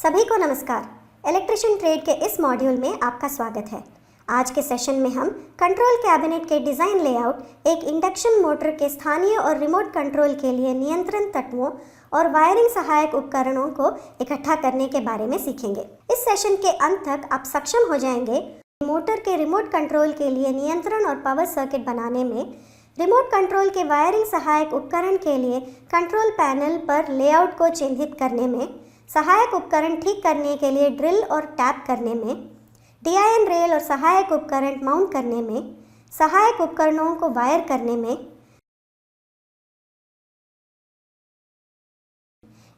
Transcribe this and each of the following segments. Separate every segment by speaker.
Speaker 1: सभी को नमस्कार। इलेक्ट्रिशियन ट्रेड के इस मॉड्यूल में आपका स्वागत है। आज के सेशन में हम कंट्रोल कैबिनेट के डिज़ाइन लेआउट, एक इंडक्शन मोटर के स्थानीय और रिमोट कंट्रोल के लिए नियंत्रण तत्वों और वायरिंग सहायक उपकरणों को इकट्ठा करने के बारे में सीखेंगे। इस सेशन के अंत तक आप सक्षम हो जाएंगे मोटर के रिमोट कंट्रोल के लिए नियंत्रण और पावर सर्किट बनाने में, रिमोट कंट्रोल के वायरिंग सहायक उपकरण के लिए कंट्रोल पैनल पर लेआउट को चिन्हित करने में, सहायक उपकरण ठीक करने के लिए ड्रिल और टैप करने में, DIN रेल और सहायक उपकरण माउंट करने में, सहायक उपकरणों को वायर करने में,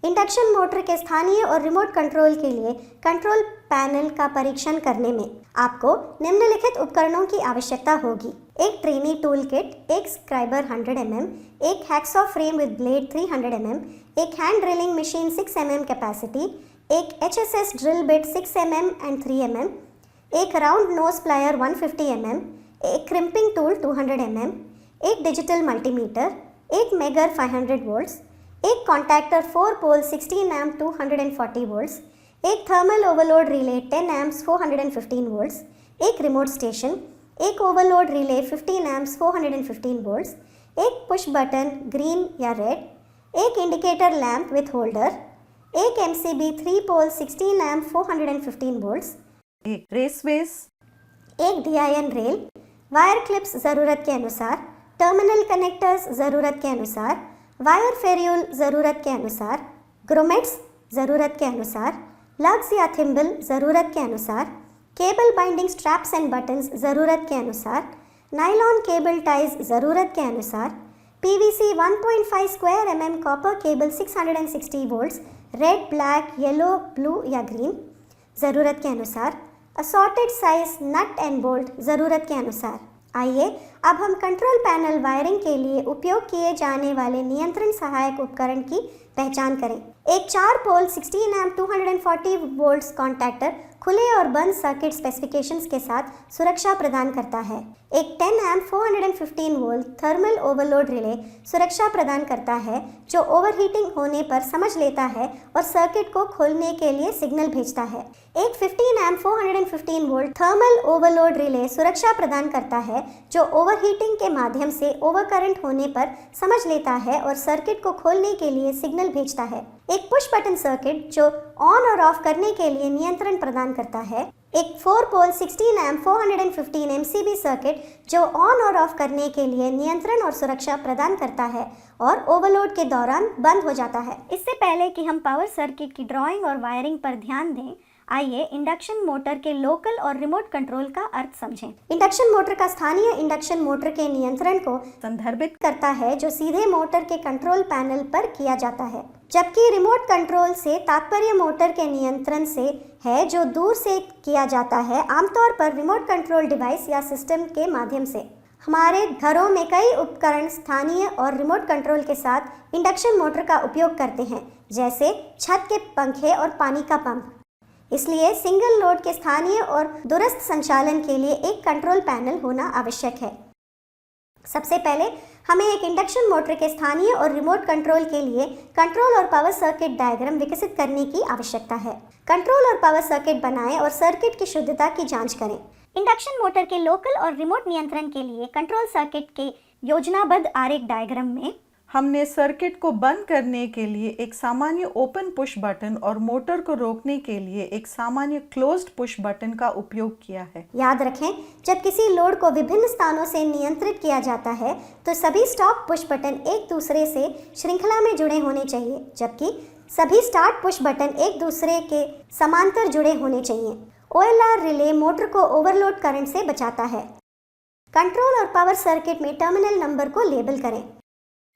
Speaker 1: इंडक्शन मोटर के स्थानीय और रिमोट कंट्रोल के लिए कंट्रोल पैनल का परीक्षण करने में आपको निम्नलिखित उपकरणों की आवश्यकता होगी: एक ट्रेनी टूल किट, एक स्क्राइबर 100 mm, एक hacksaw frame with blade 300 mm, एक hand drilling machine 6 mm capacity, एक HSS drill bit 6 mm and 3 mm, एक राउंड नोज प्लायर 150 mm, एक क्रिम्पिंग टूल 200 mm, एक डिजिटल मल्टीमीटर, एक मेगर 500 वोल्ट्स, एक contactor 4 पोल 16 amp 240 volts, एक thermal overload relay 10 amps 415 volts, एक remote station, एक overload relay 15 amps 415 volts, एक push button green या रेड, एक इंडिकेटर लैंप विथ होल्डर, एक MCB 3 पोल 16 amp 415 वोल्ट्स,
Speaker 2: एक रेसवेस,
Speaker 1: एक DIN रेल, वायर क्लिप्स ज़रूरत के अनुसार, टर्मिनल कनेक्टर्स ज़रूरत के अनुसार, वायर फेरियोल ज़रूरत के अनुसार, ग्रोमेट्स ज़रूरत के अनुसार, लग्स या थिम्बल ज़रूरत के अनुसार, cable binding straps and buttons ज़रूरत के अनुसार, नायलॉन केबल टाइज ज़रूरत के अनुसार, PVC 1.5 square mm copper cable 660 volts red, black, yellow, blue या ग्रीन ज़रूरत के अनुसार, assorted size nut and bolt ज़रूरत के अनुसार। आइए अब हम कंट्रोल पैनल वायरिंग के लिए उपयोग किए जाने वाले नियंत्रण सहायक उपकरण की पहचान करें। एक 4 पोल 16 amp 240 वोल्ट्स कॉन्टैक्टर खुले और बंद सर्किट स्पेसिफिकेशंस के साथ सुरक्षा प्रदान करता है। एक 10 amp 415 volt thermal overload relay सुरक्षा प्रदान करता है, जो ओवरहीटिंग होने पर समझ लेता है और सर्किट को खोलने के लिए सिग्नल भेजता है। एक 15 amp 415 volt thermal overload relay सुरक्षा प्रदान करता है, जो ओवरहीटिंग के माध्यम से ओवरकरंट होने पर समझ लेता है और सर्किट को खोलने के लिए सिग्नल भेजता है। एक पुश बटन सर्किट जो ऑन और ऑफ करने के लिए नियंत्रण प्रदान करता है। एक 4 पोल 16 amp 415 MCB सर्किट जो ऑन और ऑफ करने के लिए नियंत्रण और सुरक्षा प्रदान करता है और ओवरलोड के दौरान बंद हो जाता है। इससे पहले कि हम पावर सर्किट की ड्राइंग और वायरिंग पर ध्यान दें, आइए इंडक्शन मोटर के लोकल और रिमोट कंट्रोल का अर्थ समझें। इंडक्शन मोटर का स्थानीय इंडक्शन मोटर के नियंत्रण को संदर्भित करता है, जो सीधे मोटर के कंट्रोल पैनल पर किया जाता है, जबकि रिमोट कंट्रोल से तात्पर्य मोटर के नियंत्रण से है, जो दूर से किया जाता है, आमतौर पर रिमोट कंट्रोल डिवाइस या सिस्टम के माध्यम से। हमारे घरों में कई उपकरण स्थानीय और रिमोट कंट्रोल के साथ इंडक्शन मोटर का उपयोग करते हैं, जैसे छत के पंखे और पानी का पंप। इसलिए सिंगल लोड के स्थानीय और दूरस्थ संचालन के लिए एक कंट्रोल पैनल होना आवश्यक है। सबसे पहले हमें एक इंडक्शन मोटर के स्थानीय और रिमोट कंट्रोल के लिए कंट्रोल और पावर सर्किट डायग्राम विकसित करने की आवश्यकता है। कंट्रोल और पावर सर्किट बनाएं और सर्किट की शुद्धता की जांच करें। इंडक्शन मोटर के लोकल और रिमोट नियंत्रण के लिए कंट्रोल सर्किट के योजनाबद्ध आरेख डायग्राम में
Speaker 2: हमने सर्किट को बंद करने के लिए एक सामान्य ओपन पुश बटन और मोटर को रोकने के लिए एक सामान्य क्लोज्ड पुश बटन का उपयोग किया है।
Speaker 1: याद रखें, जब किसी लोड को विभिन्न स्थानों से नियंत्रित किया जाता है तो सभी स्टॉप पुश बटन एक दूसरे से श्रृंखला में जुड़े होने चाहिए, जबकि सभी स्टार्ट पुश बटन एक दूसरे के समांतर जुड़े होने चाहिए। OLR रिले मोटर को ओवरलोड करंट से बचाता है। कंट्रोल और पावर सर्किट में टर्मिनल नंबर को लेबल करें।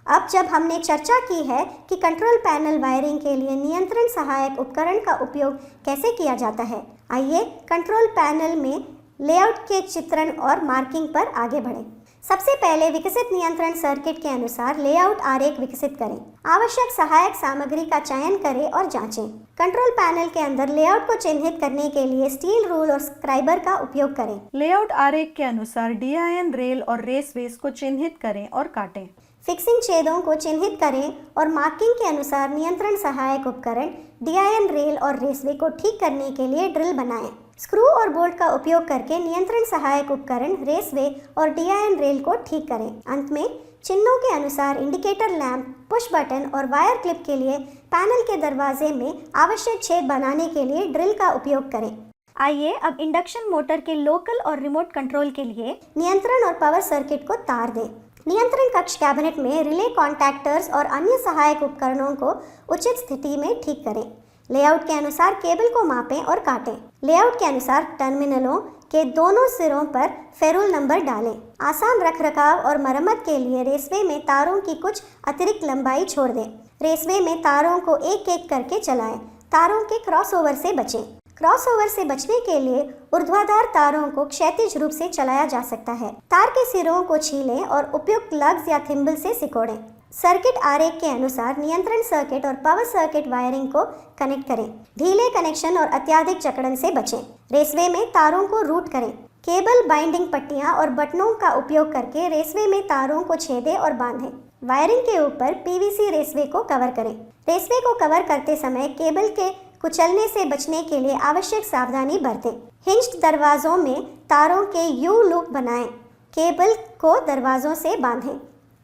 Speaker 1: अब जब हमने चर्चा की है कि कंट्रोल पैनल वायरिंग के लिए नियंत्रण सहायक उपकरण का उपयोग कैसे किया जाता है, आइए कंट्रोल पैनल में लेआउट के चित्रण और मार्किंग पर आगे बढ़ें। सबसे पहले विकसित नियंत्रण सर्किट के अनुसार लेआउट आरेख विकसित करें। आवश्यक सहायक सामग्री का चयन करें और जांचें। कंट्रोल पैनल के अंदर लेआउट को चिन्हित करने के लिए स्टील रूल और स्क्राइबर का उपयोग करें।
Speaker 2: लेआउट आरेख के अनुसार DIN रेल और रेसवेस को चिन्हित करें और काटें।
Speaker 1: फिक्सिंग छेदों को चिन्हित करें और मार्किंग के अनुसार नियंत्रण सहायक उपकरण DIN रेल और रेसवे को ठीक करने के लिए ड्रिल बनाएं। स्क्रू और बोल्ट का उपयोग करके नियंत्रण सहायक उपकरण रेसवे और DIN रेल को ठीक करें। अंत में चिन्हों के अनुसार इंडिकेटर लैंप, पुश बटन और वायर क्लिप के लिए पैनल के दरवाजे में आवश्यक छेद बनाने के लिए ड्रिल का उपयोग करें। आइए अब इंडक्शन मोटर के लोकल और रिमोट कंट्रोल के लिए नियंत्रण और पावर सर्किट को तार दें। नियंत्रण कक्ष कैबिनेट में रिले कॉन्टैक्टर्स और अन्य सहायक उपकरणों को उचित स्थिति में ठीक करें। लेआउट के अनुसार केबल को मापें और काटें। लेआउट के अनुसार टर्मिनलों के दोनों सिरों पर फेरुल नंबर डालें। आसान रखरखाव और मरम्मत के लिए रेसवे में तारों की कुछ अतिरिक्त लंबाई छोड़ दें। रेसवे में तारों को एक एक करके चलाएं। तारों के क्रॉसओवर से बचें। क्रॉसओवर से बचने के लिए ऊर्ध्वाधर तारों को क्षैतिज रूप से चलाया जा सकता है। तार के सिरों को छीलें और उपयुक्त लग्स या थिम्बल से सिकोड़ें। सर्किट आरेख के अनुसार नियंत्रण सर्किट और पावर सर्किट वायरिंग को कनेक्ट करें। ढीले कनेक्शन और अत्यधिक जकड़न से बचें। रेसवे में तारों को रूट करें। केबल बाइंडिंग पट्टियां और बटनों का उपयोग करके रेसवे में तारों को छेदें और बांधें। वायरिंग के ऊपर PVC रेसवे को कवर करें। रेसवे को कवर करते समय केबल के कुचलने से बचने के लिए आवश्यक सावधानी बरतें। हिंज्ड दरवाजों में तारों के यू लूप बनाएं। केबल को दरवाजों से बांधें।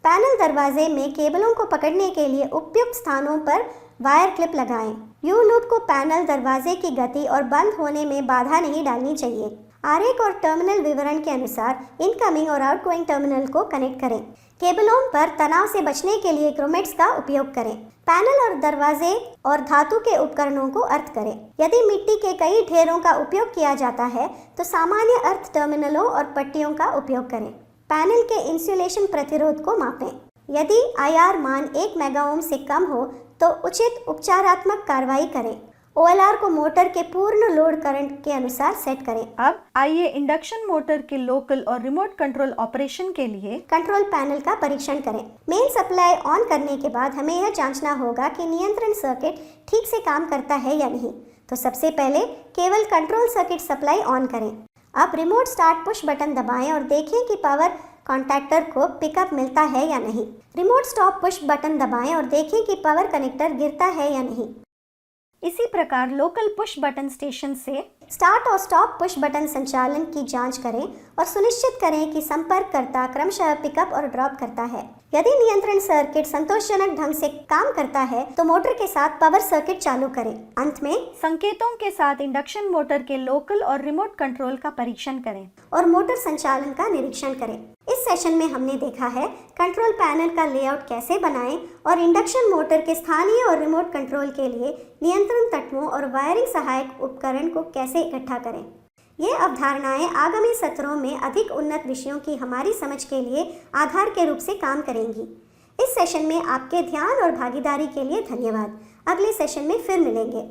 Speaker 1: पैनल दरवाजे में केबलों को पकड़ने के लिए उपयुक्त स्थानों पर वायर क्लिप लगाएं। यू लूप को पैनल दरवाजे की गति और बंद होने में बाधा नहीं डालनी चाहिए। आरेख और टर्मिनल विवरण के अनुसार इनकमिंग और आउटगोइंग टर्मिनल को कनेक्ट करें। केबलों पर तनाव से बचने के लिए क्रोमेट्स का उपयोग करें। पैनल और दरवाजे और धातु के उपकरणों को अर्थ करें। यदि मिट्टी के कई ढेरों का उपयोग किया जाता है तो सामान्य अर्थ टर्मिनलों और पट्टियों का उपयोग करें। पैनल के इंसुलेशन प्रतिरोध को मापें। यदि IR मान 1 मेगाओम से कम हो तो उचित उपचारात्मक कार्रवाई करें। OLR को मोटर के पूर्ण लोड करंट के अनुसार सेट करें।
Speaker 2: अब आइए इंडक्शन मोटर के लोकल और रिमोट कंट्रोल ऑपरेशन के लिए
Speaker 1: कंट्रोल पैनल का परीक्षण करें। मेन सप्लाई ऑन करने के बाद हमें यह जांचना होगा कि नियंत्रण सर्किट ठीक से काम करता है या नहीं। तो सबसे पहले केवल कंट्रोल सर्किट सप्लाई ऑन करें। अब रिमोट स्टार्ट पुश बटन दबाएं और देखें कि पावर कॉन्टैक्टर को पिकअप मिलता है या नहीं। रिमोट स्टॉप पुश बटन दबाएं और देखें कि पावर कनेक्टर गिरता है या नहीं। इसी प्रकार लोकल पुश बटन स्टेशन से स्टार्ट और स्टॉप पुश बटन संचालन की जांच करें और सुनिश्चित करें कि संपर्ककर्ता क्रमशः पिकअप और ड्रॉप करता है। यदि नियंत्रण सर्किट संतोषजनक ढंग से काम करता है तो मोटर के साथ पावर सर्किट चालू करें। अंत में
Speaker 2: संकेतों के साथ इंडक्शन मोटर के लोकल और रिमोट कंट्रोल का परीक्षण करें
Speaker 1: और मोटर संचालन का निरीक्षण करें। इस सेशन में हमने देखा है कंट्रोल पैनल का लेआउट कैसे बनाएं और इंडक्शन मोटर के स्थानीय और रिमोट कंट्रोल के लिए नियंत्रण तत्वों और वायरिंग सहायक उपकरण को कैसे इकट्ठा करें। ये अवधारणाएं आगामी सत्रों में अधिक उन्नत विषयों की हमारी समझ के लिए आधार के रूप से काम करेंगी। इस सेशन में आपके ध्यान और भागीदारी के लिए धन्यवाद। अगले सेशन में फिर मिलेंगे।